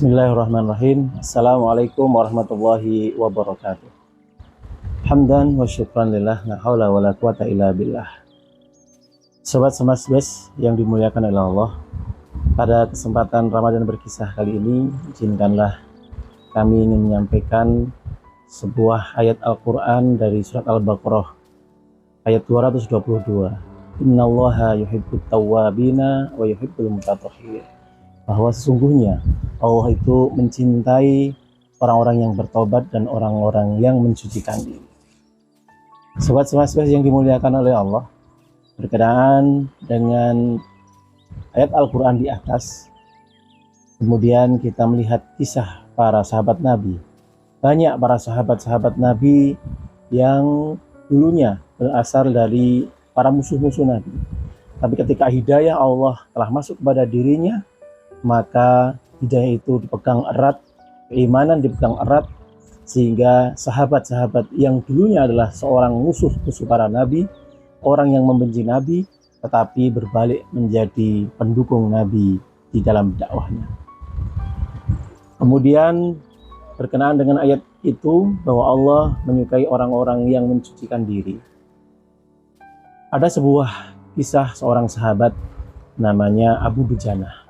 Bismillahirrahmanirrahim. Assalamualaikum warahmatullahi wabarakatuh. Hamdan wa syukran lillah, la haula wa la quwata illa billah. Sobat Semas Bes yang dimuliakan oleh Allah, pada kesempatan Ramadan berkisah kali ini, izinkanlah kami ingin menyampaikan sebuah ayat Al-Quran dari surat Al-Baqarah ayat 222. Innallaha yuhibbut tawwabina wa yuhibbul mutatahhirin. Bahwa sesungguhnya Allah itu mencintai orang-orang yang bertobat dan orang-orang yang mensucikan diri. Sobat Semas yang dimuliakan oleh Allah, berkenaan dengan ayat Al-Quran di atas, kemudian kita melihat kisah para sahabat Nabi. Banyak para sahabat-sahabat Nabi yang dulunya berasal dari para musuh-musuh Nabi. Tapi ketika hidayah Allah telah masuk kepada dirinya, maka hidayah itu dipegang erat, keimanan dipegang erat, sehingga sahabat-sahabat yang dulunya adalah seorang musuh-musuh para nabi, orang yang membenci nabi, tetapi berbalik menjadi pendukung nabi di dalam dakwahnya. Kemudian berkenaan dengan ayat itu, bahwa Allah menyukai orang-orang yang mensucikan diri. Ada sebuah kisah seorang sahabat namanya Abu Dujanah.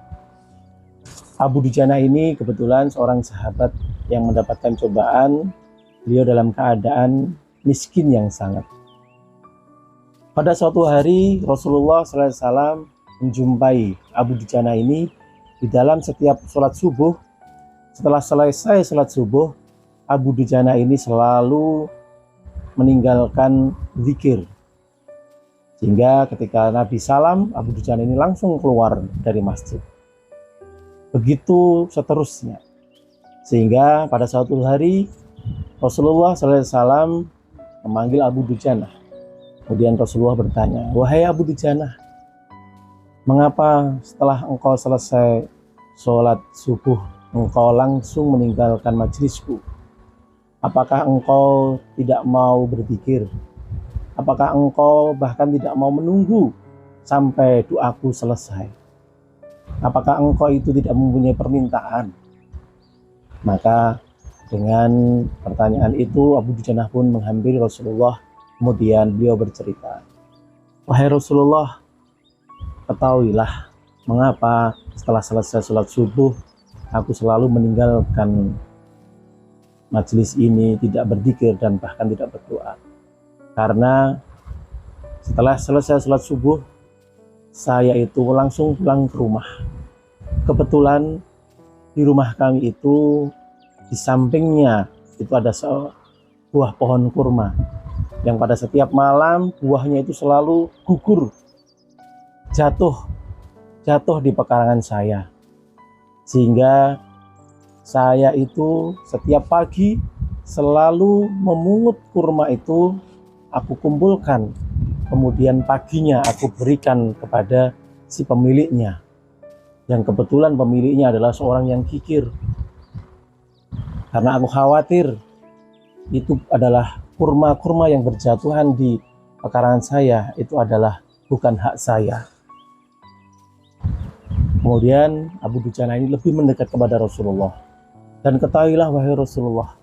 Abu Dujanah ini kebetulan seorang sahabat yang mendapatkan cobaan. Beliau dalam keadaan miskin yang sangat. Pada suatu hari Rasulullah SAW menjumpai Abu Dujanah ini di dalam setiap sholat subuh. Setelah selesai sholat subuh, Abu Dujanah ini selalu meninggalkan zikir. Sehingga ketika Nabi salam, Abu Dujanah ini langsung keluar dari masjid. Begitu seterusnya, sehingga pada suatu hari Rasulullah SAW memanggil Abu Dujanah. Kemudian Rasulullah bertanya, "Wahai Abu Dujanah, mengapa setelah engkau selesai sholat subuh engkau langsung meninggalkan majelisku? Apakah engkau tidak mau berzikir? Apakah engkau bahkan tidak mau menunggu sampai doaku selesai? Apakah engkau itu tidak mempunyai permintaan?" Maka dengan pertanyaan itu Abu Dujanah pun menghampiri Rasulullah. Kemudian beliau bercerita, "Wahai Rasulullah, ketahuilah mengapa setelah selesai sholat subuh aku selalu meninggalkan majelis ini, tidak berzikir dan bahkan tidak berdoa. Karena setelah selesai sholat subuh saya itu langsung pulang ke rumah. Kebetulan di rumah kami itu di sampingnya itu ada sebuah pohon kurma yang pada setiap malam buahnya itu selalu gugur, jatuh di pekarangan saya. Sehingga saya itu setiap pagi selalu memungut kurma itu, aku kumpulkan. Kemudian paginya aku berikan kepada si pemiliknya. Yang kebetulan pemiliknya adalah seorang yang kikir. Karena aku khawatir itu adalah kurma-kurma yang berjatuhan di pekarangan saya, itu adalah bukan hak saya." Kemudian Abu Dujanah ini lebih mendekat kepada Rasulullah. "Dan ketahuilah wahai Rasulullah,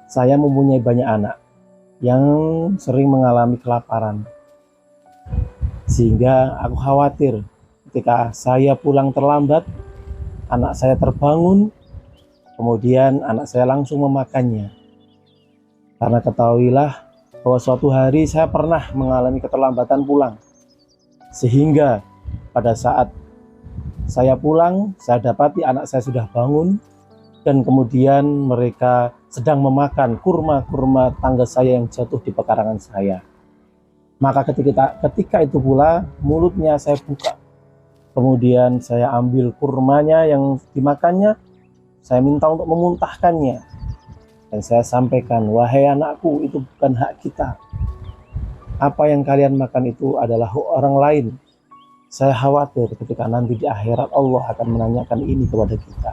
saya mempunyai banyak anak yang sering mengalami kelaparan. Sehingga aku khawatir ketika saya pulang terlambat, anak saya terbangun, kemudian anak saya langsung memakannya. Karena ketahuilah bahwa suatu hari saya pernah mengalami keterlambatan pulang. Sehingga pada saat saya pulang, saya dapati anak saya sudah bangun, dan kemudian mereka sedang memakan kurma-kurma tangga saya yang jatuh di pekarangan saya. Maka ketika itu pula mulutnya saya buka. Kemudian saya ambil kurmanya yang dimakannya, saya minta untuk memuntahkannya. Dan saya sampaikan, wahai anakku, itu bukan hak kita. Apa yang kalian makan itu adalah hak orang lain. Saya khawatir ketika nanti di akhirat Allah akan menanyakan ini kepada kita."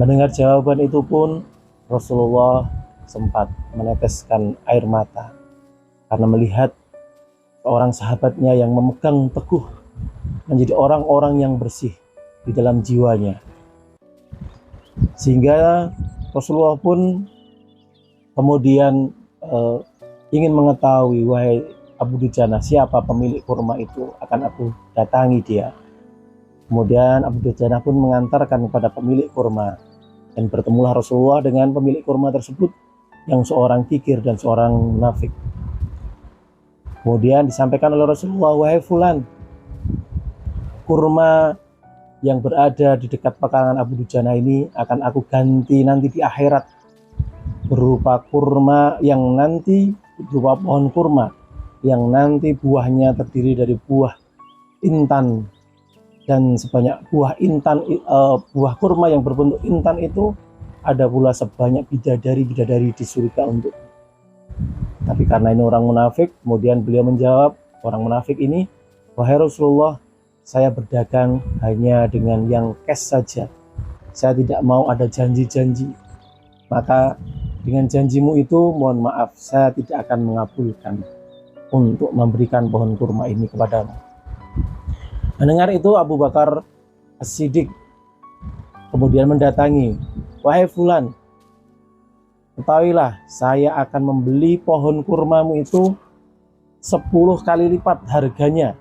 Mendengar jawaban itu pun Rasulullah sempat meneteskan air mata karena melihat seorang sahabatnya yang memegang teguh menjadi orang-orang yang bersih di dalam jiwanya. Sehingga Rasulullah pun kemudian ingin mengetahui, wahai Abu Dujana, siapa pemilik kurma itu, akan aku datangi dia. Kemudian Abu Dujana pun mengantarkan kepada pemilik kurma, dan bertemulah Rasulullah dengan pemilik kurma tersebut yang seorang kikir dan seorang munafik. Kemudian disampaikan oleh Rasulullah, wahai fulan, kurma yang berada di dekat pekarangan Abu Dujana ini akan aku ganti nanti di akhirat berupa kurma yang nanti berupa pohon kurma yang nanti buahnya terdiri dari buah intan, dan sebanyak buah kurma yang berbentuk intan itu ada pula sebanyak bidadari-bidadari di surga untuk. Tapi karena ini orang munafik, kemudian beliau menjawab, orang munafik ini, wahai Rasulullah, saya berdagang hanya dengan yang cash saja, saya tidak mau ada janji-janji, maka dengan janjimu itu mohon maaf, saya tidak akan mengabulkan untuk memberikan pohon kurma ini kepadamu. Mendengar itu Abu Bakar As-Siddiq kemudian mendatangi, wahai fulan, ketahuilah saya akan membeli pohon kurmamu itu 10 kali lipat harganya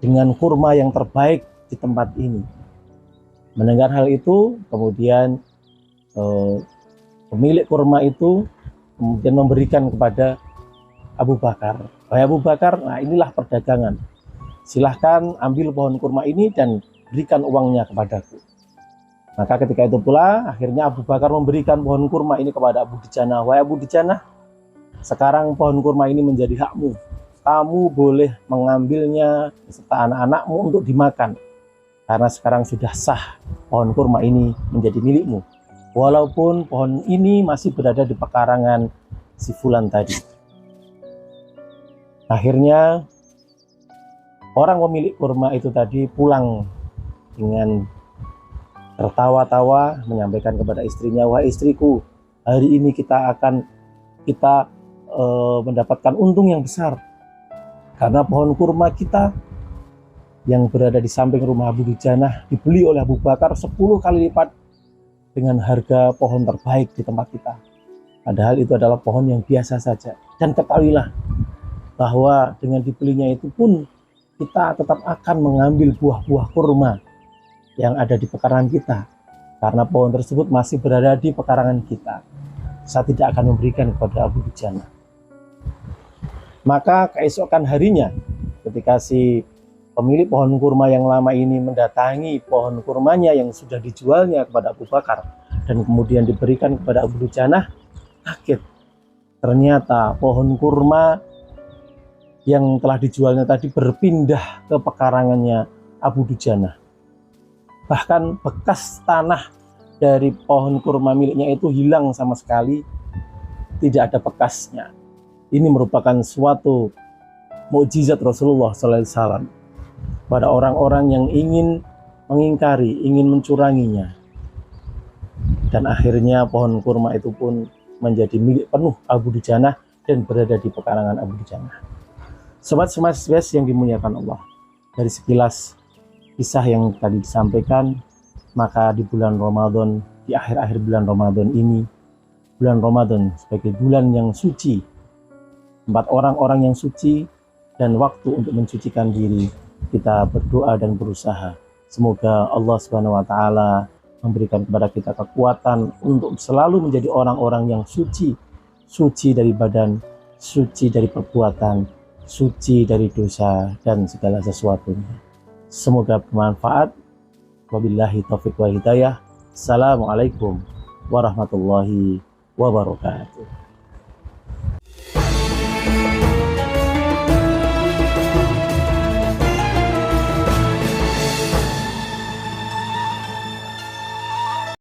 dengan kurma yang terbaik di tempat ini. Mendengar hal itu, kemudian pemilik kurma itu kemudian memberikan kepada Abu Bakar, wahai Abu Bakar, nah inilah perdagangan, silahkan ambil pohon kurma ini dan berikan uangnya kepadaku. Maka ketika itu pula akhirnya Abu Bakar memberikan pohon kurma ini kepada Abu Dujana, wahai Abu Dujana, sekarang pohon kurma ini menjadi hakmu, kamu boleh mengambilnya beserta anak-anakmu untuk dimakan, karena sekarang sudah sah pohon kurma ini menjadi milikmu, walaupun pohon ini masih berada di pekarangan si fulan tadi. Akhirnya orang pemilik kurma itu tadi pulang dengan tertawa-tawa menyampaikan kepada istrinya, wahai istriku, hari ini kita mendapatkan untung yang besar karena pohon kurma kita yang berada di samping rumah Abu Dujana dibeli oleh Abu Bakar 10 kali lipat dengan harga pohon terbaik di tempat kita, padahal itu adalah pohon yang biasa saja. Dan ketahuilah bahwa dengan dibelinya itu pun kita tetap akan mengambil buah-buah kurma yang ada di pekarangan kita, karena pohon tersebut masih berada di pekarangan kita. Saya tidak akan memberikan kepada Abu Dujana. Maka keesokan harinya, ketika si pemilik pohon kurma yang lama ini mendatangi pohon kurmanya yang sudah dijualnya kepada Abu Bakar dan kemudian diberikan kepada Abu Dujana, kaget. Ternyata pohon kurma yang telah dijualnya tadi berpindah ke pekarangannya Abu Dujana. Bahkan bekas tanah dari pohon kurma miliknya itu hilang sama sekali, tidak ada bekasnya. Ini merupakan suatu mukjizat Rasulullah SAW pada orang-orang yang ingin mengingkari, ingin mencuranginya. Dan akhirnya pohon kurma itu pun menjadi milik penuh Abu Dujana dan berada di pekarangan Abu Dujana. Sobat Smart Space yang dimuliakan Allah, dari sekilas kisah yang tadi disampaikan, maka di bulan Ramadan, di akhir-akhir bulan Ramadan ini, bulan Ramadan sebagai bulan yang suci, tempat orang-orang yang suci dan waktu untuk mensucikan diri, kita berdoa dan berusaha. Semoga Allah Subhanahu wa taala memberikan kepada kita kekuatan untuk selalu menjadi orang-orang yang suci, suci dari badan, suci dari perbuatan, suci dari dosa dan segala sesuatunya. Semoga bermanfaat. Wabillahi taufiq wa hidayah. Assalamualaikum warahmatullahi wabarakatuh.